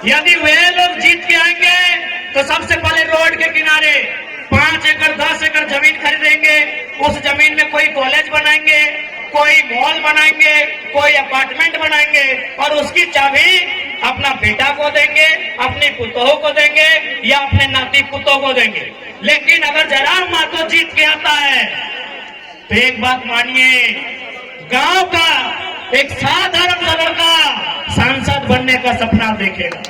यदि वे लोग जीत के आएंगे तो सबसे पहले रोड के किनारे 5 एकड़ 10 एकड़ जमीन खरीदेंगे। उस जमीन में कोई कॉलेज बनाएंगे, कोई मॉल बनाएंगे, कोई अपार्टमेंट बनाएंगे और उसकी चाबी अपना बेटा को देंगे, अपनी पुतों को देंगे या अपने नाती पुतों को देंगे। लेकिन अगर जयराम महतो जीत के आता है तो एक बात मानिए, गांव का एक साधारण सा लड़का सांसद बनने का सपना देखेगा।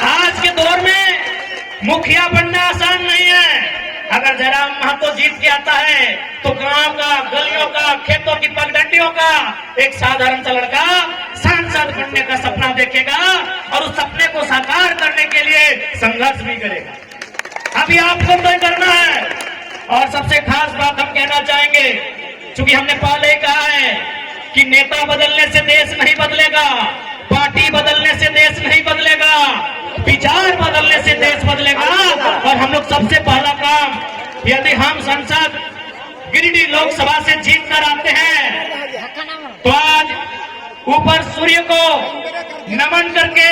आज के दौर में मुखिया बनना आसान नहीं है। अगर जयराम महतो जीत के आता है तो गांव का, गलियों का, खेतों की पगडंडियों का एक साधारण सा लड़का सांसद बनने का सपना देखेगा और उस सपने को साकार करने के लिए संघर्ष भी करेगा। अभी आपको तय करना है। और सबसे खास बात हम कहना चाहेंगे, क्योंकि हमने पहले ही कहा है कि नेता बदलने से देश नहीं बदलेगा, पार्टी बदलने से देश नहीं बदलेगा, विचार बदलने से देश बदलेगा। और हम लोग सबसे पहला काम, यदि हम संसद गिरिडीह लोकसभा से जीत कर आते हैं तो आज ऊपर सूर्य को नमन करके,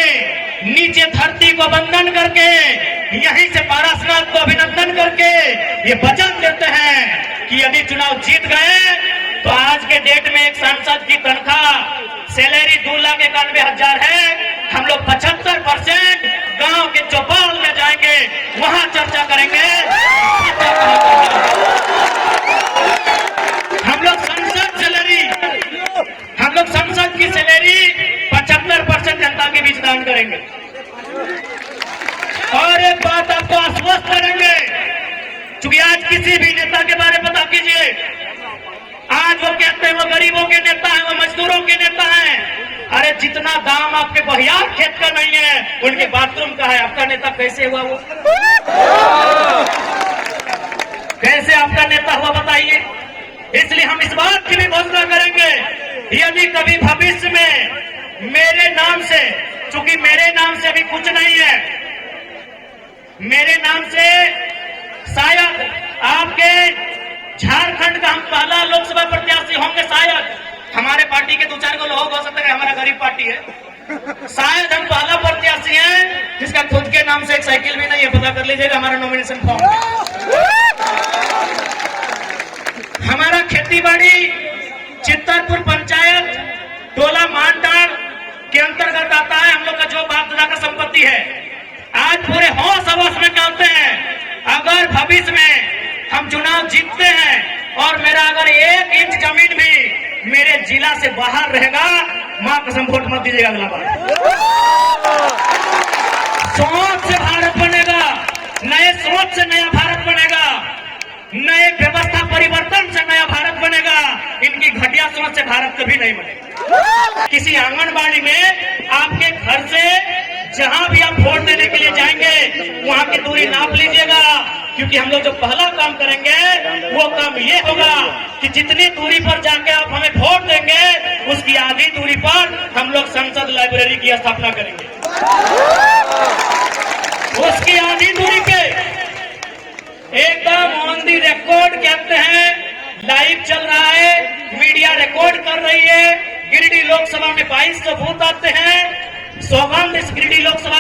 नीचे धरती को वंदन करके, यहीं से पारसनाथ को अभिनंदन करके ये वचन देते हैं कि यदि चुनाव जीत गए तो आज के डेट में एक सांसद की तनख्वाह सैलरी 2,91,000 है। हम लोग 75% गांव के चौपाल में जाएंगे, वहां चर्चा करेंगे। हम लोग संसद की सैलरी 75% जनता के बीच दान करेंगे। और एक बात आपको आश्वस्त करेंगे, क्योंकि आज किसी भी नेता के बारे में पता कीजिए, आज वो कहते हैं वो गरीबों के नेता हैं, वो मजदूरों के नेता हैं। अरे जितना दाम आपके बहियार खेत का नहीं है, उनके बाथरूम का है। आपका नेता कैसे हुआ? वो कैसे आपका नेता हुआ बताइए। इसलिए हम इस बात की भी घोषणा करेंगे, यदि कभी भविष्य में मेरे नाम से, चूंकि मेरे नाम से अभी कुछ नहीं है, मेरे नाम से शायद आपके झारखंड का हम पहला लोकसभा प्रत्याशी होंगे। शायद हमारे पार्टी के 2-4 को लोग हो सकता है, हमारा गरीब पार्टी है, शायद हम पहला प्रत्याशी हैं जिसका खुद के नाम से एक साइकिल भी नहीं है। पता कर लीजिएगा हमारा नॉमिनेशन फॉर्म में। हमारा खेती बाड़ी चित्तरपुर पंचायत टोला मानटार के अंतर्गत आता है। हम लोग का जो बाप दादा का संपत्ति है, आज पूरे होश हवस में कहते हैं अगर भविष्य में हम चुनाव जीतते हैं और मेरा अगर 1 इंच जमीन भी मेरे जिला से बाहर रहेगा, मां कसम वोट मत दीजिएगा अगला बार। सोच से भारत बनेगा, नए सोच से नया भारत बनेगा, नए व्यवस्था परिवर्तन से नया भारत बनेगा। इनकी घटिया सोच से भारत कभी नहीं बनेगा। किसी आंगनबाड़ी में आपके घर से जहां भी आप वोट देने के लिए जाएंगे, वहां की दूरी नाप लीजिएगा, क्योंकि हम लोग जो पहला काम करेंगे वो काम ये होगा कि जितनी दूरी पर जाके आप हमें वोट देंगे, उसकी आधी दूरी पर हम लोग संसद लाइब्रेरी की स्थापना करेंगे। उसकी आधी दूरी पे एकदम ऑन दी रिकॉर्ड कहते हैं, लाइव चल रहा है, मीडिया रिकॉर्ड कर रही है। गिरिडीह लोकसभा में 2200 बूथ आते हैं। सौगंध इस गिरिडीह लोकसभा